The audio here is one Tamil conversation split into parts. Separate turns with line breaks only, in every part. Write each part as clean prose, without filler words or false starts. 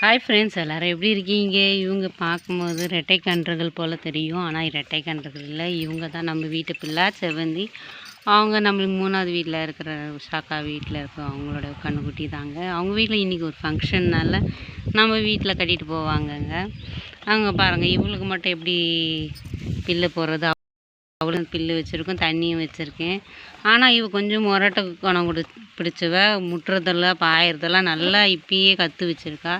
ஹாய் ஃப்ரெண்ட்ஸ், எல்லோரும் எப்படி இருக்கீங்க? இவங்க பார்க்கும்போது ரெட்டை கன்றுகள் போல் தெரியும், ஆனால் ரெட்டை கன்றுகள் இல்லை. இவங்க தான் நம்ம வீட்டு பிள்ளை செவ்வந்தி. அவங்க நம்மளுக்கு 3வது வீட்டில் இருக்கிற உஷாக்கா வீட்டில் இருக்க அவங்களோட கண்ணுக்குட்டி தாங்க. அவங்க வீட்டில் இன்றைக்கி ஒரு ஃபங்க்ஷன்னால் நம்ம வீட்டில் கட்டிட்டு போவாங்கங்க. அவங்க பாருங்கள், இவங்களுக்கு மட்டும் எப்படி பில்லு போடுறது, அவ்வளோ பில்லு வச்சுருக்கோம், தண்ணியும் வச்சுருக்கேன். ஆனால் இவ கொஞ்சம் முரட்டை குணம் பிடிச்சவ, முட்டுறதெல்லாம் பாயறதெல்லாம் நல்லா இப்பயே கற்று வச்சுருக்கா.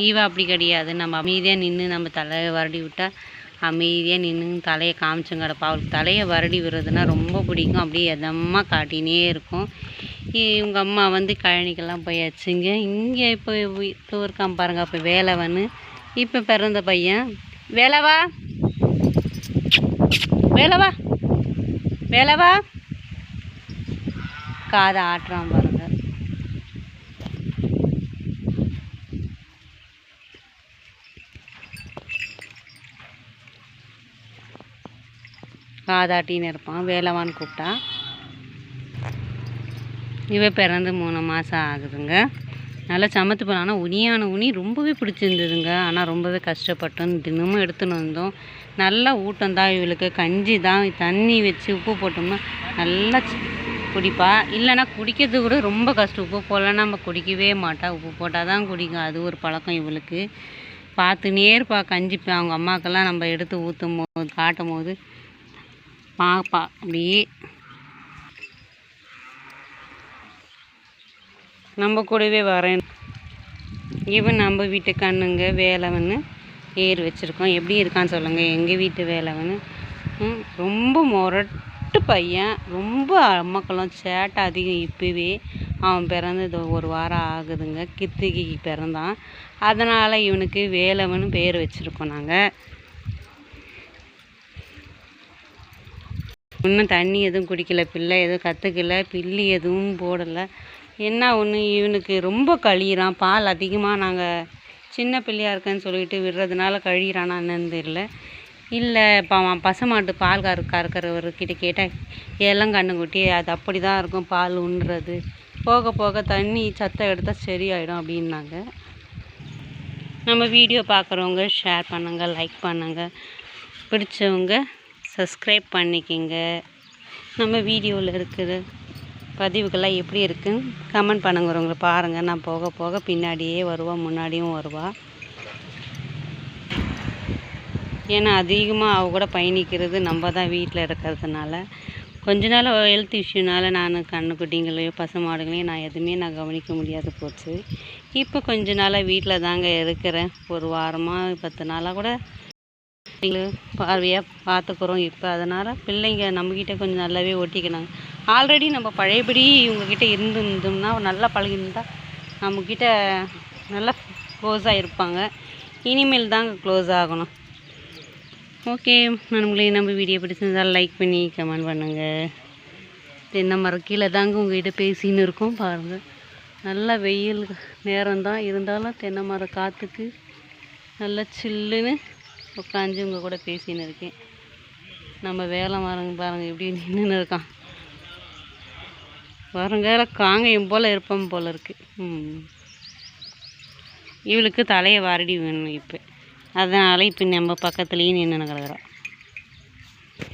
இவ அப்படி கிடையாது. நம்ம அமைதியாக நின்று நம்ம தலையை வருடி விட்டால் அமைதியாக நின்று தலையை காமிச்சும் கிடப்பா. அவளுக்கு தலையை வருடி விடுறதுன்னா ரொம்ப பிடிக்கும். அப்படியே எதமாக காட்டினே இருக்கும். இவங்க அம்மா வந்து கழனிக்கெல்லாம் போயாச்சுங்க. இங்கே இப்போ இருக்கான் பாருங்க, அப்போ வேலவன்னு இப்போ பிறந்த பையன். வேலவா வேலவா வேலவா காதை ஆட்டுறான் பாருங்க. காதாட்டின்னு இருப்பான். வேலவான்னு கூப்பிட்டா. இவ பிறந்து 3 மாதம் ஆகுதுங்க. நல்லா சமைத்து போனோம். ஆனால் உனியான உனி ரொம்பவே பிடிச்சிருந்ததுங்க. ஆனால் ரொம்பவே கஷ்டப்பட்டோம். தினமும் எடுத்துன்னு வந்தோம். நல்லா ஊட்டம் தான் இவளுக்கு. கஞ்சி தான், தண்ணி வச்சு உப்பு போட்டோம்னா நல்லா குடிப்பா. இல்லைன்னா குடிக்கிறது கூட ரொம்ப கஷ்டம். உப்பு போடலன்னா நம்ம குடிக்கவே மாட்டா. உப்பு போட்டால் தான் குடிக்கும். அது ஒரு பழக்கம் இவளுக்கு. பார்த்துனே இருப்பா. கஞ்சி அவங்க அம்மாக்கெல்லாம் நம்ம எடுத்து ஊற்றும் போது காட்டும் போது பாப்பா அப்படியே நம்ம கூடவே வரேன். இவன் நம்ம வீட்டு கண்ணுங்க வேலவன்னு ஏர் வச்சுருக்கோம். எப்படி இருக்கான்னு சொல்லுங்கள். எங்கள் வீட்டு வேலவன்னு ரொம்ப முரட்டு பையன். ரொம்ப அம்மாக்கெல்லாம் சேட்டை அதிகம். இப்போவே அவன் பிறந்தது 1 வாரம் ஆகுதுங்க. கிருத்திகைக்கு பிறந்தான். அதனால் இவனுக்கு வேலவன்னு பேர் வச்சுருக்கோம் நாங்கள். இன்னும் தண்ணி எதுவும் குடிக்கல, பிள்ளை எதுவும் கற்றுக்கல, பில்லி எதுவும் போடலை. என்ன ஒன்று இவனுக்கு ரொம்ப கழியிறான். பால் அதிகமாக நாங்கள் சின்ன பிள்ளையாக இருக்கேன்னு சொல்லிட்டு விடுறதுனால கழியிறானா என்னன்னு தெரியல. இல்லை இப்போ அவன் பசுமாட்டு பால் கறக்கிறவர்கிட்ட கேட்டால் எல்லாம் கண்ணுக்குட்டி அது அப்படி தான் இருக்கும், பால் உண்ணுறது. போக போக தண்ணி சத்தம் எடுத்தால் சரியாயிடும் அப்படின்னாங்க. நம்ம வீடியோ பார்க்குறவங்க ஷேர் பண்ணுங்கள், லைக் பண்ணுங்கள். பிடிச்சவங்க சப்ஸ்கிரைப் பண்ணிக்கிங்க. நம்ம வீடியோவில் இருக்கிற பதிவுகள்லாம் எப்படி இருக்குன்னு கமெண்ட் பண்ணுங்கிறவங்கள பாருங்கள். நான் போக போக பின்னாடியே வருவாள், முன்னாடியும் வருவாள். ஏன்னா அதிகமாக அவ கூட பயணிக்கிறது நம்ம தான் வீட்டில் இருக்கிறதுனால. கொஞ்ச நாள் ஹெல்த் இஷ்யூனால் நான் கண்ணுக்குட்டிங்களையோ பசுமாடுகளையும் நான் கவனிக்க முடியாது போச்சு. இப்போ கொஞ்ச நாளாக வீட்டில் தாங்க இருக்கிறேன். 1 வாரமாக 10 நாளாக கூட பார்வையாக பார்த்துக்குறோம். இப்போ அதனால் பிள்ளைங்க நம்மக்கிட்ட கொஞ்சம் நல்லாவே ஒட்டிக்கினாங்க. ஆல்ரெடி நம்ம பழையபடி இவங்கக்கிட்ட இருந்தோம்னா நல்லா பழகிருந்தால் நம்மக்கிட்ட நல்லா க்ளோஸாக இருப்பாங்க. இனிமேல் தாங்க க்ளோஸ் ஆகணும். ஓகே நம்மளே நம்ம வீடியோ பிடிச்சிருந்தால் லைக் பண்ணி கமெண்ட் பண்ணுங்கள். தென்னை மரம் கீழே தாங்க உங்கள்கிட்ட பேசின்னு இருக்கோம் பாருங்கள். நல்லா வெயில் நேரம்தான், இருந்தாலும் தென்னை மரம் காற்றுக்கு நல்லா சில்லுன்னு உட்காந்து உங்கள் கூட பேசின்னு இருக்கேன். நம்ம வேலை மரங்க பாருங்கள் எப்படி நின்றுன்னு இருக்கான். வருங்கால காங்கையும் போல் இருப்போம் போல் இருக்குது. இவளுக்கு தலையை வாரடி வேணும் இப்போ. அதனால் இப்போ நம்ம பக்கத்துலேயும் நின்று கிடக்குறோம்.